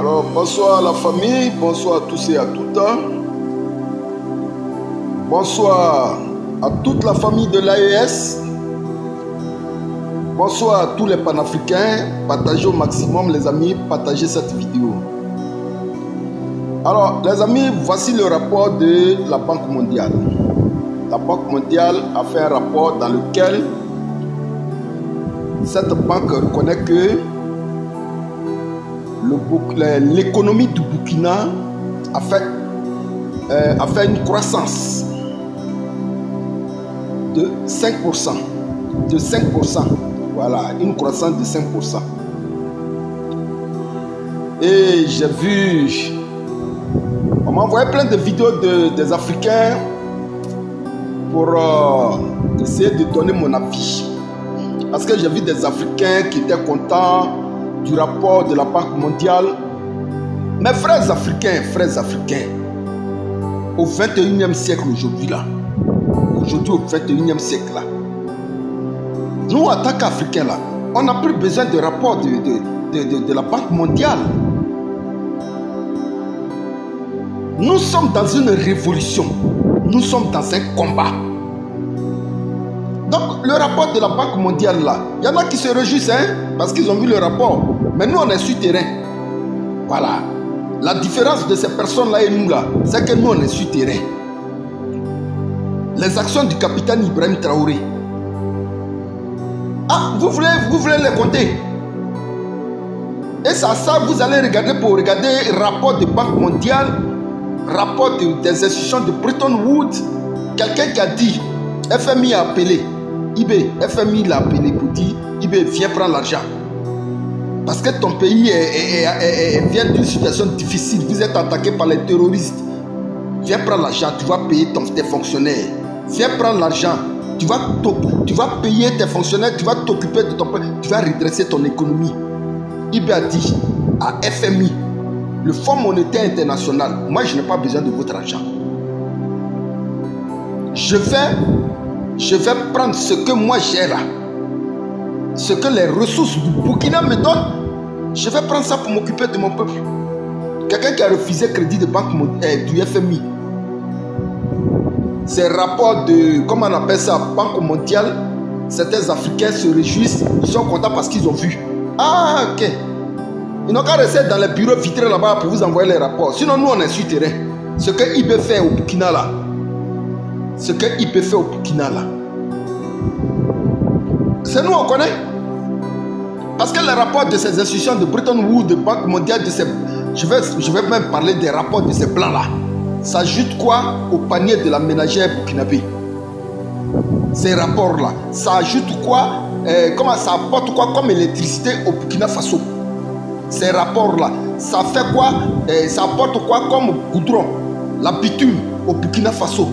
Alors, bonsoir à la famille, bonsoir à tous et à toutes. Bonsoir à toute la famille de l'AES. Bonsoir à tous les panafricains. Partagez au maximum, les amis, partagez cette vidéo. Alors, les amis, voici le rapport de la Banque mondiale. La Banque mondiale a fait un rapport dans lequel cette banque reconnaît que l'économie du Burkina a fait une croissance de 5%. De 5%. Voilà, une croissance de 5%. Et j'ai vu... On m'a envoyé plein de vidéos des Africains pour essayer de donner mon avis. Parce que j'ai vu des Africains qui étaient contents du rapport de la Banque mondiale. Mes frères africains, au 21e siècle aujourd'hui là, aujourd'hui au 21e siècle là, nous en tant qu'Africains là, on n'a plus besoin de rapport de la Banque mondiale. Nous sommes dans une révolution, nous sommes dans un combat. Donc le rapport de la Banque mondiale là, il y en a qui se réjouissent parce qu'ils ont vu le rapport. Mais nous on est sur terrain. Voilà. La différence de ces personnes là et nous là, c'est que nous on est sur terrain. Les actions du capitaine Ibrahim Traoré. Ah, vous voulez les compter? Et ça vous allez regarder pour regarder le rapport de Banque mondiale, rapport des institutions de Bretton Woods. Quelqu'un qui a dit, FMI a appelé. FMI l'a appelé pour dire, viens prendre l'argent. Parce que ton pays vient d'une situation difficile. Vous êtes attaqué par les terroristes. Viens prendre l'argent, tu vas payer tes fonctionnaires. Viens prendre l'argent, tu vas payer tes fonctionnaires, tu vas t'occuper de ton pays, tu vas redresser ton économie. A dit à FMI, le Fonds monétaire international, moi je n'ai pas besoin de votre argent. Je vais prendre ce que moi j'ai là, ce que les ressources du Burkina me donnent, je vais prendre ça pour m'occuper de mon peuple. Quelqu'un qui a refusé crédit de banque du FMI, ces rapports de, comment on appelle ça, Banque mondiale, certains Africains se réjouissent, ils sont contents parce qu'ils ont vu. Ah, ok. Ils n'ont qu'à rester dans les bureaux vitrés là-bas pour vous envoyer les rapports. Sinon, nous, on est sur terrain. Ce que IB fait au Burkina là, ce que IB fait au Burkina là, c'est nous, on connaît. Parce que les rapports de ces institutions de Bretton Woods, de Banque mondiale, je vais même parler des rapports de ces plans là. Ça ajoute quoi au panier de la ménagère burkinabé? Ces rapports là, ça ajoute quoi, comment ça apporte quoi comme électricité au Burkina Faso? Ces rapports là, ça fait quoi, ça apporte quoi comme goudron, la bitume au Burkina Faso?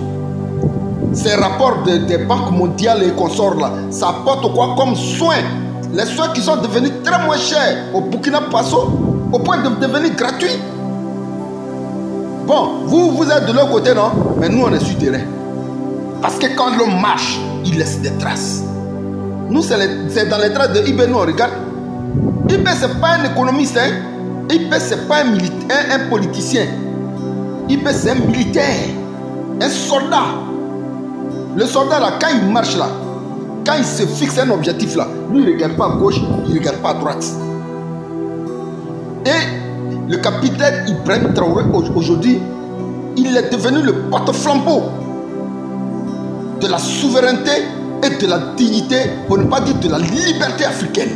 Ces rapports des banques mondiales et consorts là, ça apporte quoi comme soins? Les soins qui sont devenus très moins chers au Burkina Faso, au point de devenir gratuits. Bon, vous êtes de l'autre côté, non? Mais nous, on est sur terrain. Parce que quand l'homme marche, il laisse des traces. Nous, c'est dans les traces de IB, nous, on regarde. IB, ce n'est pas un économiste. IB, ce n'est pas un politicien. IB, c'est un militaire. Un soldat. Le soldat, là, quand il marche, là, quand il se fixe un objectif, là, lui, il ne regarde pas à gauche, il ne regarde pas à droite. Et le capitaine Ibrahim Traoré, aujourd'hui, il est devenu le porte-flambeau de la souveraineté et de la dignité, pour ne pas dire de la liberté africaine.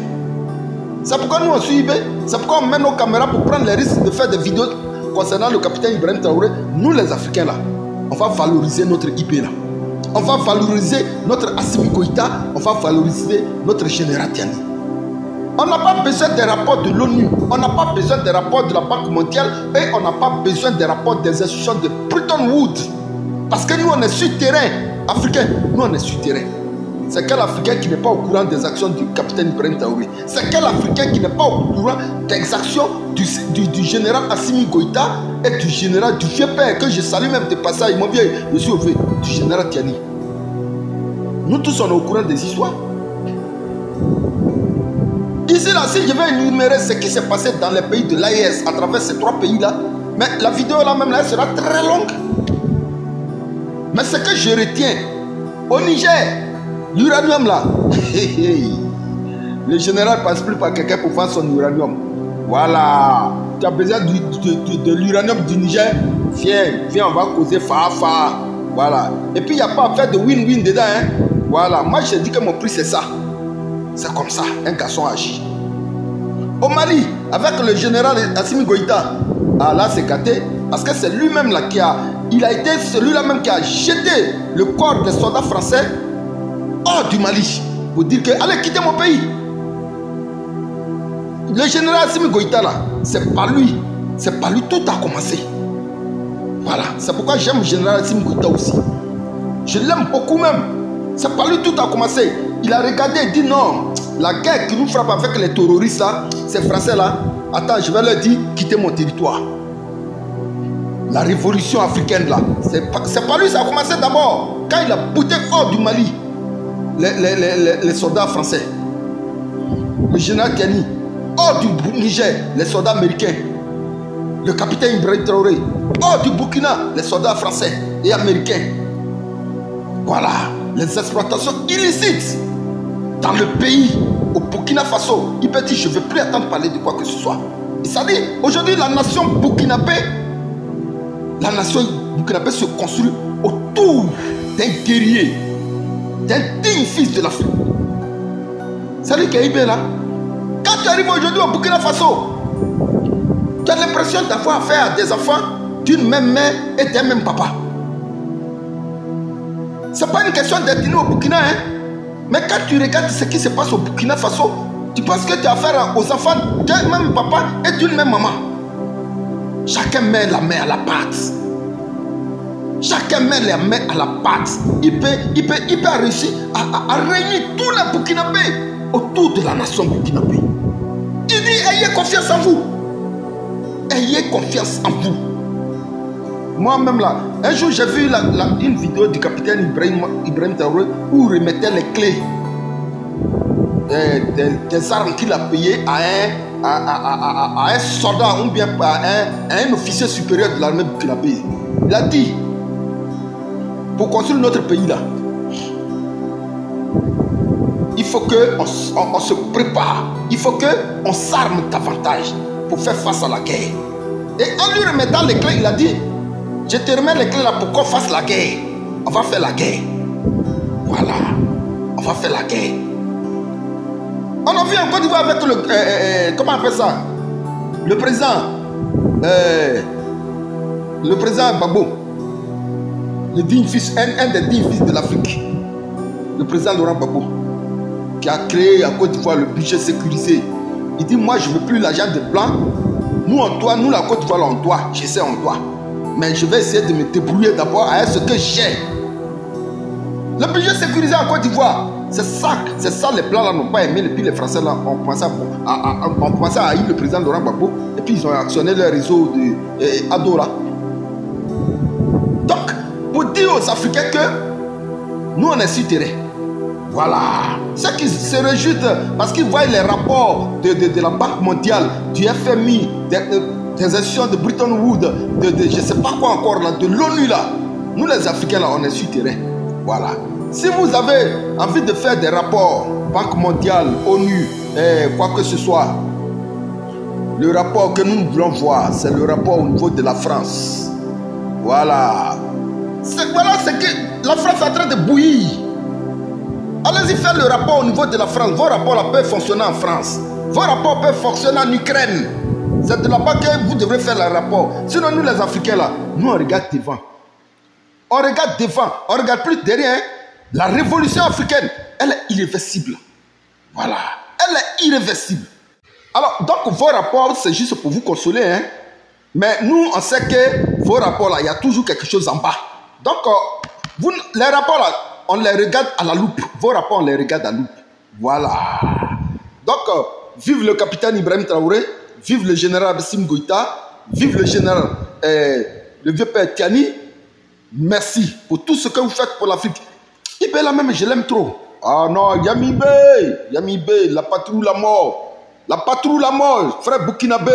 C'est pourquoi nous, on suit IB. C'est pourquoi on met nos caméras pour prendre les risques de faire des vidéos concernant le capitaine Ibrahim Traoré. Nous, les Africains, là, on va valoriser notre IB, là. On va valoriser notre Assimi Goïta, on va valoriser notre général Tiani. On n'a pas besoin des rapports de l'ONU, on n'a pas besoin des rapports de la Banque mondiale et on n'a pas besoin des rapports des institutions de Bretton Woods. Parce que nous, on est sur terrain africain, nous, on est sur terrain. C'est quel Africain qui n'est pas au courant des actions du capitaine Ibrahim Traoré? C'est quel Africain qui n'est pas au courant des actions du général Assimi Goïta et du général du vieux père que je salue même de passage, mon vieux, je suis au vieux, du général Tiani. Nous tous on est au courant des histoires. Ici, là, si je vais énumérer ce qui s'est passé dans les pays de l'AES à travers ces 3 pays-là, mais la vidéo là même là, elle sera très longue. Mais ce que je retiens, au Niger, l'uranium là, le général ne passe plus par quelqu'un pour vendre son uranium. Voilà, tu as besoin de l'uranium du Niger, viens, on va causer fa. Voilà, et puis il n'y a pas à faire de win-win dedans. Hein? Voilà, moi je dis que mon prix c'est ça. C'est comme ça, un garçon agit. Au Mali, avec le général Assimi Goïta, ah là c'est gâté, parce que c'est lui-même là il a été celui-là même qui a jeté le corps des soldats français hors du Mali, pour dire que allez quitter mon pays. Le général Assimi Goïta là, c'est pas lui tout a commencé. Voilà, c'est pourquoi j'aime le général Assimi Goïta aussi. Je l'aime beaucoup même. C'est pas lui tout a commencé. Il a regardé et dit non, la guerre qui nous frappe avec les terroristes là, ces Français là, attends, je vais leur dire quittez mon territoire. La révolution africaine là, c'est pas lui, ça a commencé d'abord. Quand il a bouté hors du Mali les soldats français. Le général Tiani, hors du Niger, les soldats américains. Le capitaine Ibrahim Traoré, hors du Burkina, les soldats français et américains. Voilà, les exploitations illicites dans le pays, au Burkina Faso. Il peut dire, je ne veux plus attendre parler de quoi que ce soit. Et ça dit, aujourd'hui, la nation burkinabé se construit autour d'un guerrier, d'un digne fils de l'Afrique. Ça dit qu'il est là. Quand tu arrives aujourd'hui au Burkina Faso, tu as l'impression d'avoir affaire à des enfants d'une même mère et d'un même papa. Ce n'est pas une question d'ethnie au Burkina, hein? Mais quand tu regardes ce qui se passe au Burkina Faso, tu penses que tu as affaire aux enfants d'un même papa et d'une même maman. Chacun met la main à la pâte. Chacun met la main à la pâte. Il peut réussir à réunir tous les Burkinabés autour de la nation burkinabé. Il dit, ayez confiance en vous. Ayez confiance en vous. Moi-même là, un jour j'ai vu une vidéo du capitaine Ibrahim Traoré où il remettait les clés des armes qu'il a payées à un soldat ou bien à un officier supérieur de l'armée burkinabé. Il a dit, pour construire notre pays là, il faut qu'on se prépare, il faut qu'on s'arme davantage pour faire face à la guerre. Et en lui remettant les clés, il a dit, je te remets les clés là pour qu'on fasse la guerre. On va faire la guerre. Voilà. On va faire la guerre. On a vu en Côte d'Ivoire avec le... comment on appelle ça? Le président Gbagbo. Le digne fils, un des dignes fils de l'Afrique. Le président Laurent Gbagbo. Qui a créé en Côte d'Ivoire le budget sécurisé. Il dit, moi je ne veux plus l'argent des Blancs. Nous on doit, nous la Côte d'Ivoire on doit. Je sais on doit. Mais je vais essayer de me débrouiller d'abord avec ce que j'ai. Le budget sécurisé en Côte d'Ivoire, c'est ça les Blancs là n'ont pas aimé. Et puis les Français là ont commencé à haïr le président Laurent Gbagbo. Et puis ils ont actionné leur réseau de Adora. Donc, pour dire aux Africains que nous on est sur terrain. Voilà. Ceux qui se réjouissent parce qu'ils voient les rapports de la Banque mondiale, du FMI, des institutions de Bretton Woods, je ne sais pas quoi encore, là, de l'ONU là. Nous les Africains là, on est sur terrain. Voilà. Si vous avez envie de faire des rapports, Banque mondiale, ONU, quoi que ce soit, le rapport que nous voulons voir, c'est le rapport au niveau de la France. Voilà. Voilà ce que la France est en train de bouillir. Allez-y faire le rapport au niveau de la France. Vos rapports là peuvent fonctionner en France. Vos rapports peuvent fonctionner en Ukraine. C'est de là-bas que vous devrez faire le rapport. Sinon, nous les Africains là, nous on regarde devant. On regarde devant, on ne regarde plus derrière. La révolution africaine, elle est irréversible. Voilà, elle est irréversible. Alors, donc vos rapports, c'est juste pour vous consoler. Hein? Mais nous, on sait que vos rapports là, il y a toujours quelque chose en bas. Donc, les rapports là, on les regarde à la loupe. Vos rapports, on les regarde à la loupe. Voilà. Donc, vive le capitaine Ibrahim Traoré, vive le général Assimi Goïta, vive le général, le vieux père Tiani. Merci pour tout ce que vous faites pour l'Afrique. Ibé là même, je l'aime trop. Ah non, Yamibé, la patrouille, la mort. La patrouille la mort, frère Burkinabé.